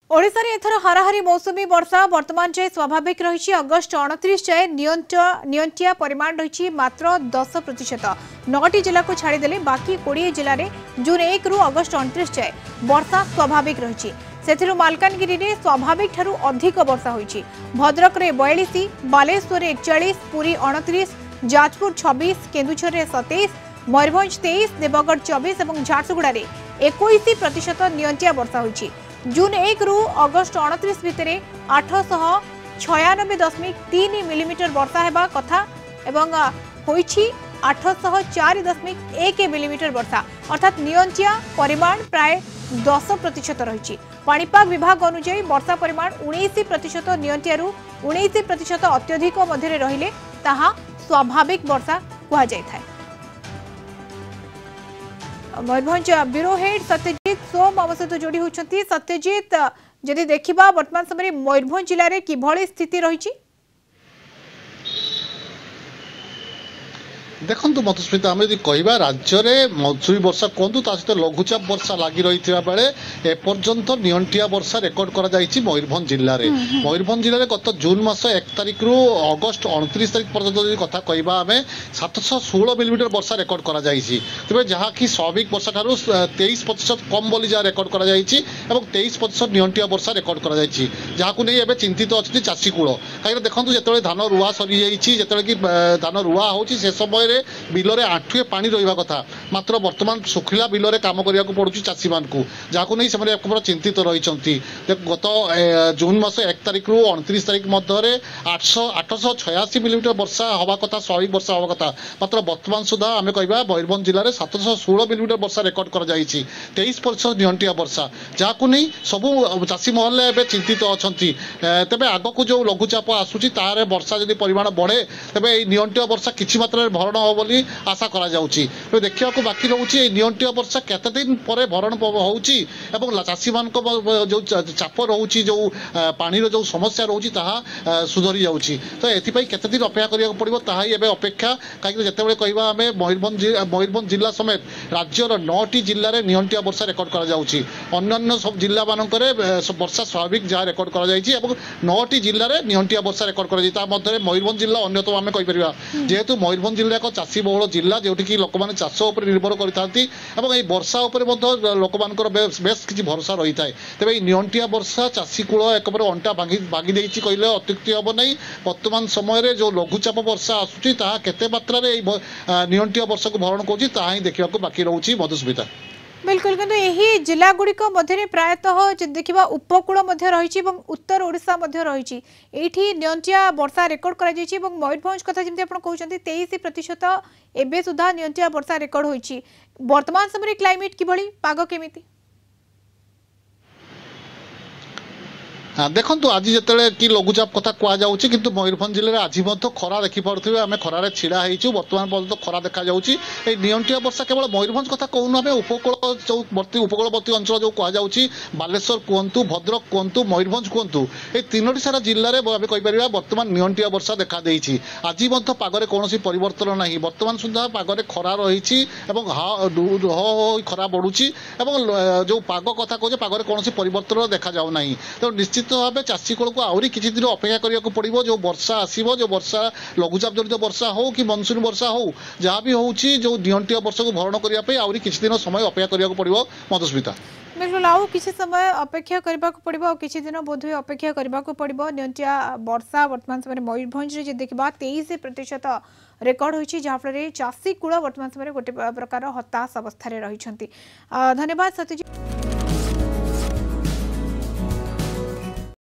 ओडिशा रे एथर हाराहारी मौसुमी वर्षा वर्तमान जाए स्वाभाविक रही। अगस्ट 29 जाए नियंटिया परिमाण रही मात्र 10%। 9टी जिला को छाड़देले बाकी 20 जिले में जून 1 रु अगस्ट 29 जाए वर्षा स्वाभाविक रही। से मालकानगिरी में स्वाभाविक ठारू अधिक वर्षा होईछि। भद्रक रे 42, बालेश्वर 41, पुरी 29, जाजपुर 26, केन्दुझर रे 27, मयूरभंज 23, देवगढ़ 24 और झारसुगुड़ा रे 21% नियंटिया वर्षा होईछि। जून 1 रु अगस्ट 29 भितर 896.3 मिलीमीटर वर्षा हेबा कथा एवं होईछि 804.1 मिलीमीटर वर्षा अर्थात नियंटिया परिमाण प्राय 10% रही। पाणीपाग विभाग अनुसार वर्षा परिमाण 19% नियंटियारू 19% अत्यधिक मध्य रहिले ताहा स्वाभाविक वर्षा कहा जाए। मयूरभंज ब्यूरो हेड सत्यजित सोम आम सहित जोड़ी होती। सत्यजित, जदि देखा वर्तमान समय मयूरभंज जिले में किभली स्थिति रही? देखु मधुस्मिता आम यदि कह राज्य में मौसुमी वर्षा कहतु सहित लघुचाप वर्षा लगी रही बेले एपर्यंत नियंटिया वर्षा रेकर्ड कर मयूरभंज जिले में। मयूरभंज जिले में गत जून मास 1 तारिख रु अगस्ट 29 तारिख पर्यटन कथा कह आम 716 मिलीमीटर वर्षा रेकर्ड कर तेज जहाँकि स्वाभाविक वर्षा ठार 23% कम बोली जहाँ रेकर्ड कर 23% नियंटिया वर्षा रेकर्ड कर जहाँ नहीं चिंतित अच्छी चाषी कूल कहीं देखो जो धान रुआ सरी जाइए कि धान रुआ हो समय बिलरे आंठुए पानी रहा कथा मात्र वर्तमान सुखिला बिलरे काम करने को पड़ुछि चाषी मान को जहाँ नहीं से चिंतित रही। गत जून मास 1 तारिख रु 29 तारिख मध्य 886 मिलीमीटर वर्षा हवा कथा स्वाभाविक वर्षा हवा कथा मात्र वर्तमान सुधा आम कह मयूरभंज जिले में 716 मिलीमीटर वर्षा रेकर्ड कर 23% नियंटिया वर्षा जहाँ नहीं सबू चाषी महल चिंतित अच्छा। तेज आग को जो लघुचाप आसूची तार वर्षा जब परिमाण बढ़े तेज नियंटिया वर्षा किसी मात्रा भरण हो बोली आशा करा जाउची। तो देखिया को बाकी रहउची नियंटिया वर्षा केते दिन परे भरण होउची एवं चाषी मान को जो चाप रहउची जो पानी रो जो समस्या रहउची ताहा सुधरी जाउची। तो एथि पई केते दिन अपेक्षा करिया पड़िबो ताहा एबे अपेक्षा काहे जेतेबेले कहबा हमें मयूरभंज जिला समेत राज्यर 9टी जिल्ला रे नियंटिया वर्षा रेकर्ड करा जाउची। अन्य सब जिल्ला मानकरे वर्षा स्वाभाविक जहाँ रेकर्ड करा जाइछि एवं 9टी जिल्ला रे नियंटिया वर्षा रेकर्ड करा जाइछि। ता मध्य मयूरभंज जिल्ला अन्यतम आमे कहि परिबा जेहेतु मयूरभंज जिल्ला एक चाषी बहुल जिला जोटि कि लोक मैंने चाष उपर निर्भर करते वर्षा उपर लोक मानकर बेस किसी भरोसा रही है। तेज नियंटिया वर्षा चाषी कूल एक अंटा भागी देछि कहले अत्युक्ति हम नहीं। वर्तमान समय जो लघुचाप वर्षा आसूची ताहा केते मात्रा रे नियंटिया वर्षा को भरण करुछि ताहा ही देखा बाकी रहुछि मधुस्मिता। बिल्कुल किंतु यही जिला गुड़िक मध्य प्रायतः देखा उपकूल रही उत्तर ओडिशा रही नियंटिया वर्षा रेकर्ड कर मयूरभंज कथा जमी आप कहते 23% एवं सुधा नियंटिया वर्षा रेकर्ड होती। वर्तमान समय क्लाइमेट किभली पाग केमिति? हाँ देखो आज जिते कि लघुचाप कथा कहुच्छे कि मयूरभंज जिले में आज खरा देखिपे आम खरार छिड़ा हो बर्तमान पर्यटन खरा देखा नियंटिया वर्षा केवल मयूरभंज कथा कहूना आम उपकूलवर्ती उपकूलवर्ती अंचल जो कहुच्छी बालेश्वर कहतु भद्रक कहतु मयूरभंज कहतु ये 3टी सारा जिले में आम कहीपर बर्तमान नियंटिया वर्षा देखा देती। आज पागरे कौन परिवर्तन ना बर्तमान सुधा पागरे खरा रही खरा बढ़ुची जो पाग कथा कहे पागरे कौन परिवर्तन देखा जाऊना। तो निश्चित भाव चाषी कूल को आहरी किसी दिन अपेक्षा करने पड़ो जो वर्षा आसो जो वर्षा लघुचाप जनित वर्षा हो कि मनसून वर्षा हो जहाँ भी होची जो नियंटिया वर्षा को भरण करने आहरी किसी दिन समय अपेक्षा करने पड़ो मधुस्मिता। बिल्कुल आउ किसी समय अपेक्षा करने पड़ो किसी दिन बोधहुए अपेक्षा करने पड़ो नियंटिया वर्षा वर्तमान समय मयूरभंज देखा 23% रेकर्ड होती जहाँफल चाषी कूल वर्तमान समय गोटे प्रकार हताश अवस्था रही। धन्यवाद सत्यजित।